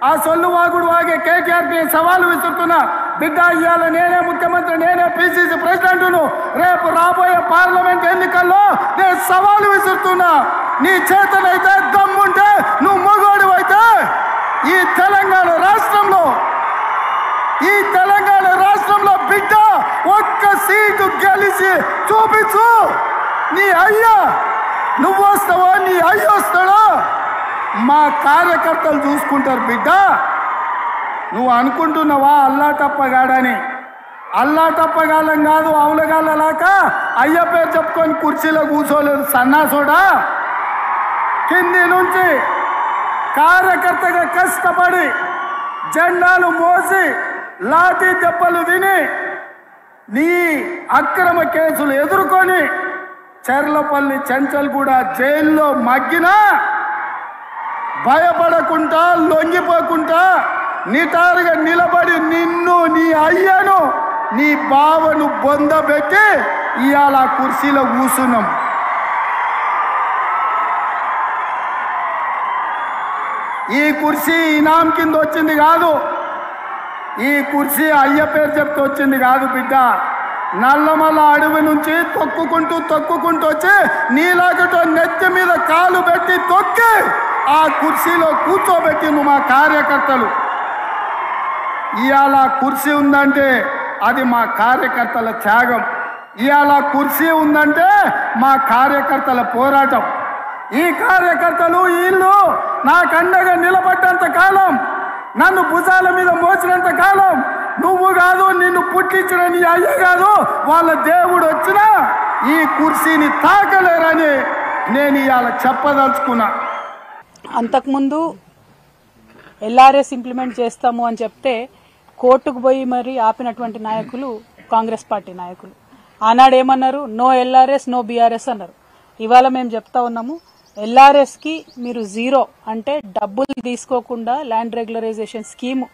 ఆ సొల్లు వాగుడు వాగే కేటీఆర్కి సవాలు విసురుతున్నా. బిడ్డ, ఇవాళ నేనే ముఖ్యమంత్రి, నేనే పిసిసి ప్రెసిడెంట్ను. రేపు రాబోయే పార్లమెంట్ ఎన్నికల్లో నేను సవాలు విసురుతున్నా. నీ చేతనైతే దమ్ముంటే, నువ్వు మగోడు అయితే ఈ తెలంగాణ రాష్ట్రంలో బిడ్డ ఒక్క సీటు గెలిచి చూపించు. నీ అయ్యా నువ్వు వస్తావో, నీ అయ్య వస్తాడో మా కార్యకర్తలు చూసుకుంటారు. బిడ్డ, నువ్వు అనుకుంటున్నావా అల్లా టప్పగాడని? అల్లా టప్పగాలం కాదు, అవులగాళ్ళలాక అయ్య పేరు చెప్పుకొని కుర్చీలో కూర్చోలేదు సన్నాసోడా. కింది నుంచి కార్యకర్తగా కష్టపడి జెండాలు మోసి లాఠీ దెబ్బలు తిని నీ అక్రమ కేసులు ఎదుర్కొని చెర్లపల్లి చెంచల్గూడ జైల్లో మగ్గినా భయపడకుండా, లొంగిపోకుండా నిటారుగా నిలబడి నిన్ను, నీ అయ్యను, నీ బావను బొందబెట్టి ఇవాళ కుర్చీలో కూర్చున్నాం. ఈ కుర్చీ ఇనాం కింద వచ్చింది కాదు, ఈ కుర్చీ అయ్య పేరు చెప్తూ వచ్చింది కాదు బిడ్డ. నల్లమల్ల అడవి నుంచి తొక్కుకుంటూ వచ్చి నీలాగటో నెత్తి మీద కాలు పెట్టి తొక్కి ఆ కుర్చీలో కూర్చోబెట్టింది మా కార్యకర్తలు. ఇవాళ కుర్చీ ఉందంటే అది మా కార్యకర్తల త్యాగం. ఇవాళ కుర్చీ ఉందంటే మా కార్యకర్తల పోరాటం. ఈ కార్యకర్తలు వీళ్ళు నాకు అండగా నిలబడ్డంత కాలం, నన్ను భుజాల మీద మోసినంత కాలం, నువ్వు కాదు, నిన్ను పుట్టించిన నీ అయ్య కాదు, వాళ్ళ దేవుడు వచ్చినా ఈ కుర్చీని తాకలేరని నేను ఇవాళ చెప్పదలుచుకున్నా. అంతకుముందు ఎల్ఆర్ఎస్ ఇంప్లిమెంట్ చేస్తాము అని చెప్తే కోర్టుకు పోయి మరి ఆపినటువంటి నాయకులు కాంగ్రెస్ పార్టీ నాయకులు. ఆనాడు ఏమన్నారు? నో ఎల్ఆర్ఎస్, నో బీఆర్ఎస్ అన్నారు. ఇవాళ మేము చెప్తా ఉన్నాము, ఎల్ఆర్ఎస్కి మీరు జీరో అంటే డబ్బులు తీసుకోకుండా ల్యాండ్ రెగ్యులరైజేషన్ స్కీమ్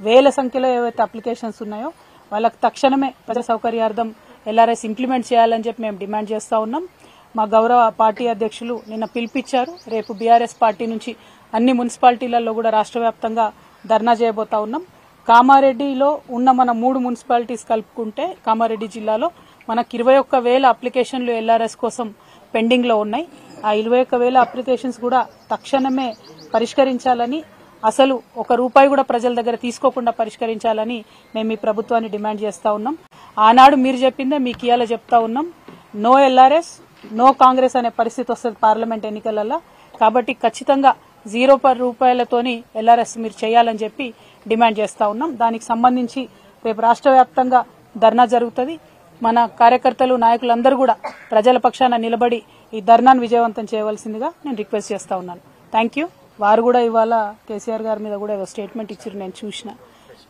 వేల సంఖ్యలో ఏవైతే అప్లికేషన్స్ ఉన్నాయో వాళ్ళకి తక్షణమే ప్రజల సౌకర్యార్థం ఎల్ఆర్ఎస్ ఇంప్లిమెంట్ చేయాలని చెప్పి మేము డిమాండ్ చేస్తూ ఉన్నాం. మా గౌరవ పార్టీ అధ్యక్షులు నిన్న పిలిపించారు. రేపు బీఆర్ఎస్ పార్టీ నుంచి అన్ని మున్సిపాలిటీలలో కూడా రాష్ట్ర వ్యాప్తంగా ధర్నా చేయబోతా ఉన్నాం. కామారెడ్డిలో ఉన్న మన 3 మున్సిపాలిటీస్ కలుపుకుంటే కామారెడ్డి జిల్లాలో మనకు 21,000 అప్లికేషన్లు ఎల్ఆర్ఎస్ కోసం పెండింగ్లో ఉన్నాయి. ఆ 21,000 అప్లికేషన్స్ కూడా తక్షణమే పరిష్కరించాలని, అసలు ₹1 కూడా ప్రజల దగ్గర తీసుకోకుండా పరిష్కరించాలని మేము ఈ ప్రభుత్వాన్ని డిమాండ్ చేస్తా ఉన్నాం. ఆనాడు మీరు చెప్పిందే మీకు ఇవాళ చెప్తా ఉన్నాం, నో ఎల్ఆర్ఎస్, నో కాంగ్రెస్ అనే పరిస్థితి వస్తుంది పార్లమెంట్ ఎన్నికలలో. కాబట్టి ఖచ్చితంగా ₹0 ఎల్ఆర్ఎస్ మీరు చేయాలని చెప్పి డిమాండ్ చేస్తా ఉన్నాం. దానికి సంబంధించి రేపు రాష్ట్ర వ్యాప్తంగా ధర్నా జరుగుతుంది. మన కార్యకర్తలు, నాయకులందరూ కూడా ప్రజల పక్షాన నిలబడి ఈ ధర్నాను విజయవంతం చేయవలసిందిగా నేను రిక్వెస్ట్ చేస్తా ఉన్నాను. Thank you. వారు కూడా ఇవాళ కేసీఆర్ గారి మీద కూడా ఏదో స్టేట్మెంట్ ఇచ్చారు, నేను చూసిన.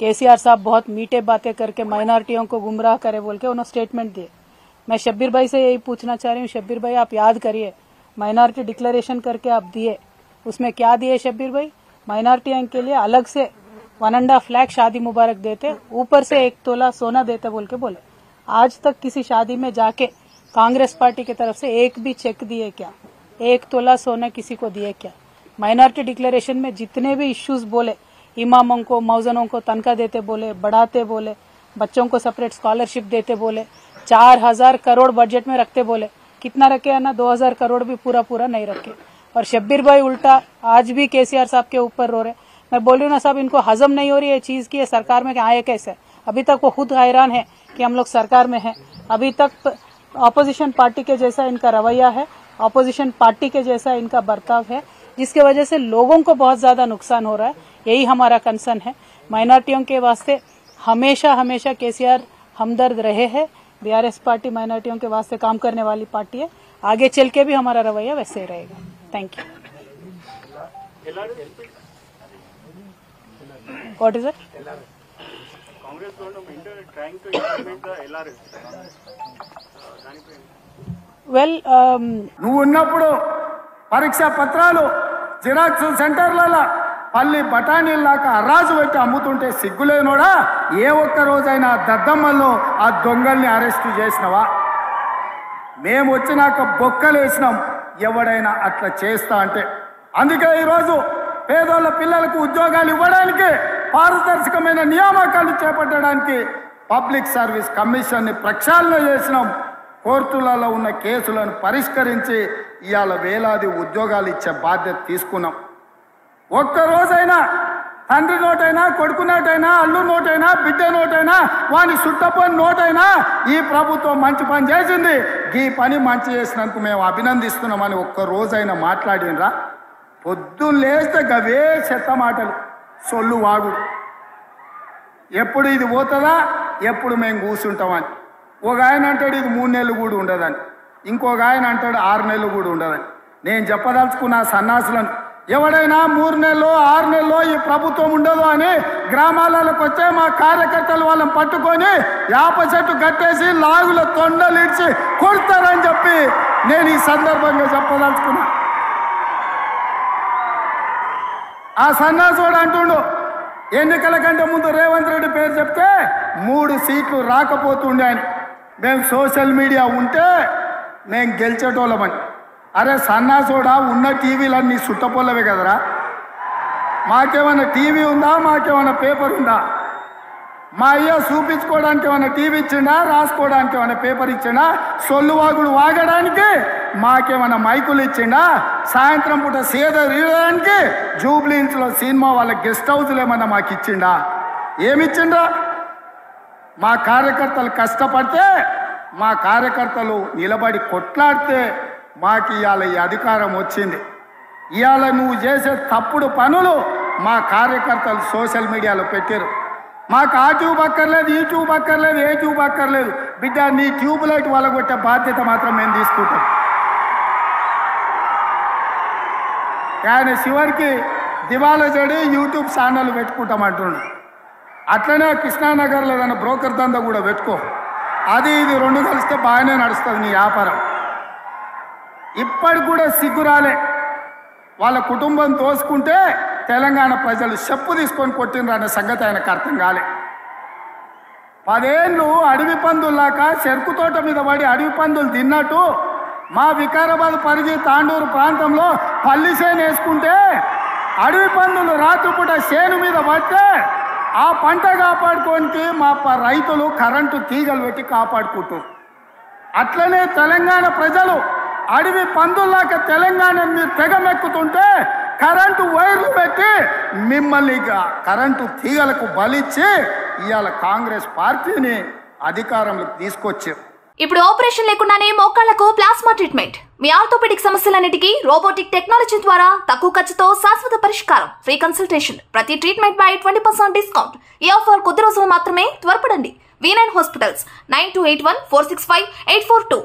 केसीआर साहब बहुत मीठे बातें करके माइनॉरिटियों को गुमराह करे बोल के उन्होंने स्टेटमेंट दिए। मैं शब्बीर भाई से यही पूछना चाह रही हूँ, शब्बीर भाई आप याद करिए, माइनॉरिटी डिक्लेरेशन करके आप दिए, उसमें क्या दिए शब्बीर भाई? माइनॉरिटी के लिए अलग से 1.5 लाख शादी मुबारक देते, ऊपर से 1 तोला सोना देते बोल के बोले। आज तक किसी शादी में जाके कांग्रेस पार्टी की तरफ से एक भी चेक दिए क्या? 1 तोला सोना किसी को दिए क्या? माइनॉरिटी डिक्लेरेशन में जितने भी इश्यूज बोले, इमामों को, मौजनों को तनख्वाह देते बोले, बढ़ाते बोले, बच्चों को सेपरेट स्कॉलरशिप देते बोले, 4000 करोड़ बजट में रखते बोले, कितना रखे है ना? 2000 करोड़ भी पूरा नहीं रखे। और शब्बीर भाई उल्टा आज भी केसीआर साहब के ऊपर रो रहे। मैं बोल रही हूँ ना साहब, इनको हजम नहीं हो रही है चीज की, ये सरकार में आए कैसे? अभी तक वो खुद हैरान है कि हम लोग सरकार में हैं। अभी तक ऑपोजिशन पार्टी के जैसा इनका रवैया है, ऑपोजिशन पार्टी के जैसा इनका बर्ताव है, जिसके वजह से लोगों को बहुत ज्यादा नुकसान हो रहा है। यही हमारा कंसर्न है। माइनॉरिटियों के वास्ते हमेशा केसीआर हमदर्द रहे हैं। बीआरएस पार्टी माइनॉरिटियों के वास्ते काम करने वाली पार्टी है, आगे चल के भी हमारा रवैया वैसे ही रहेगा। Thank you. What is it? Congress government trying to implement the LRS. Well, నువ్వు ఉన్నప్పుడు పరీక్షా పత్రాలు జిరాక్స్ సెంటర్లలో పల్లి బఠానీల్లాక అరాజు పెట్టి అమ్ముతుంటే సిగ్గులేనోడా? ఏ ఒక్క రోజైనా దద్దమ్మల్లో ఆ దొంగల్ని అరెస్ట్ చేసినవా? మేము వచ్చినాక బొక్కలేసినాం ఎవడైనా అట్లా చేస్తా అంటే. అందుకే ఈరోజు పేదోళ్ళ పిల్లలకు ఉద్యోగాలు ఇవ్వడానికి, పారదర్శకమైన నియామకాలు చేపట్టడానికి పబ్లిక్ సర్వీస్ కమిషన్ని ప్రక్షాళన చేసినాం. కోర్టులలో ఉన్న కేసులను పరిష్కరించి ఇవాళ వేలాది ఉద్యోగాలు ఇచ్చే బాధ్యత తీసుకున్నాం. ఒక్కరోజైనా తండ్రి నోటైనా, కొడుకు నోటైనా, అల్లు నోటైనా, బిడ్డ నోటైనా, వాని సుట్టపోని నోటైనా ఈ ప్రభుత్వం మంచి పని చేసింది, ఈ పని మంచి చేసినందుకు మేము అభినందిస్తున్నామని ఒక్కరోజైనా మాట్లాడినరా? పొద్దున్న లేస్తే గవే చెత్త మాటలు, సొల్లు వాగుడు. ఎప్పుడు ఇది పోతుందా, ఎప్పుడు మేము కూర్చుంటామని. ఒక ఆయన అంటాడు ఇది 3 నెలలు కూడా ఉండదని, ఇంకొక ఆయన అంటాడు 6 నెలలు కూడా ఉండదని. నేను చెప్పదలుచుకున్న సన్నాసులను, ఎవడైనా 3 నెలలు 6 నెలలు ఈ ప్రభుత్వం ఉండదు అని గ్రామాలకు వచ్చే మా కార్యకర్తలు వాళ్ళని పట్టుకొని యాప చెట్టు కట్టేసి లాగుల తొండలిడ్చి కొడతారని చెప్పి నేను ఈ సందర్భంగా చెప్పదలుచుకున్నా. ఆ సన్నాసుడు అంటుండు ఎన్నికల కంటే ముందు రేవంత్ రెడ్డి పేరు చెప్తే 3 సీట్లు రాకపోతుండే అని. మేము సోషల్ మీడియా ఉంటే మేము గెలిచేటోళ్ళమని. అరే సన్నాసోడా, ఉన్న టీవీలన్నీ సుట్టపోలవే కదరా. మాకేమైనా టీవీ ఉందా, మాకేమైనా పేపర్ ఉందా? మా అయ్య చూపించుకోవడానికి ఏమైనా టీవీ ఇచ్చిండా, రాసుకోవడానికి ఏమైనా పేపర్ ఇచ్చిండా, సొల్లు వాగుడు వాగడానికి మాకేమైనా మైకులు ఇచ్చిండా, సాయంత్రం పూట సేద తీయడానికి జూబ్లీహిల్స్లో సినిమా వాళ్ళ గెస్ట్ హౌస్లు ఏమన్నా మాకు ఇచ్చిండా? ఏమిచ్చిండా? మా కార్యకర్తలు కష్టపడితే, మా కార్యకర్తలు నిలబడి కొట్లాడితే మాకు ఇవాళ ఈ అధికారం వచ్చింది. ఇవాళ నువ్వు చేసే తప్పుడు పనులు మా కార్యకర్తలు సోషల్ మీడియాలో పెట్టారు. మాకు ఆ ట్యూబ్ అక్కర్లేదు, ఈ ట్యూబ్ అక్కర్లేదు, ఏ ట్యూబ్ అక్కర్లేదు. బిడ్డ నీ ట్యూబ్ లైట్ వాళ్ళగొట్టే బాధ్యత మాత్రం మేము తీసుకుంటాం. ఆయన చివరికి దివాలా చెడి యూట్యూబ్ ఛానల్ పెట్టుకుంటామంటుండు. అట్లనే కృష్ణానగర్లో ఏదైనా బ్రోకర్ దందా కూడా పెట్టుకో. అది ఇది 2 కలిస్తే బాగానే నడుస్తుంది నీ వ్యాపారం. ఇప్పటికి కూడా సిగ్గురాలే. వాళ్ళ కుటుంబం తోసుకుంటే తెలంగాణ ప్రజలు చెప్పు తీసుకొని కొట్టినరు అనే సంగతి ఆయనకు అర్థం కాలే. 10 ఏళ్ళు అడవి పందుల్లాక చెరుకు తోట మీద పడి అడవి పందులు తిన్నట్టు మా వికారాబాద్ పరిధి తాండూరు ప్రాంతంలో పల్లి చేను వేసుకుంటే అడవి పందులు రాత్రిపూట చేను మీద పడితే ఆ పంట కాపాడుకోనికి మా రైతులు కరెంటు తీగలు పెట్టి కాపాడుకుంటారు. అట్లనే తెలంగాణ ప్రజలు అడవి పందుల్లాక తెలంగాణ మీరు తెగమెక్కుతుంటే కరెంటు వైర్లు పెట్టి మిమ్మల్ని కరెంటు తీగలకు బలిచ్చి ఇవాళ కాంగ్రెస్ పార్టీని అధికారంలోకి తీసుకొచ్చారు. ఇప్పుడు ఆపరేషన్ లేకుండానే మోకాళ్లకు ప్లాస్మా ట్రీట్మెంట్. మీ ఆర్థోపెడిక్ సమస్యలన్నిటికీ రోబోటిక్ టెక్నాలజీ ద్వారా తక్కువ ఖర్చుతో శాశ్వత పరిష్కారం. Free consultation. ప్రతి ట్రీట్మెంట్ పై 20% డిస్కౌంట్. ఈ ఆఫర్ కొద్ది రోజులు మాత్రమే. త్వరపడండి. V9 hospitals 9281465842.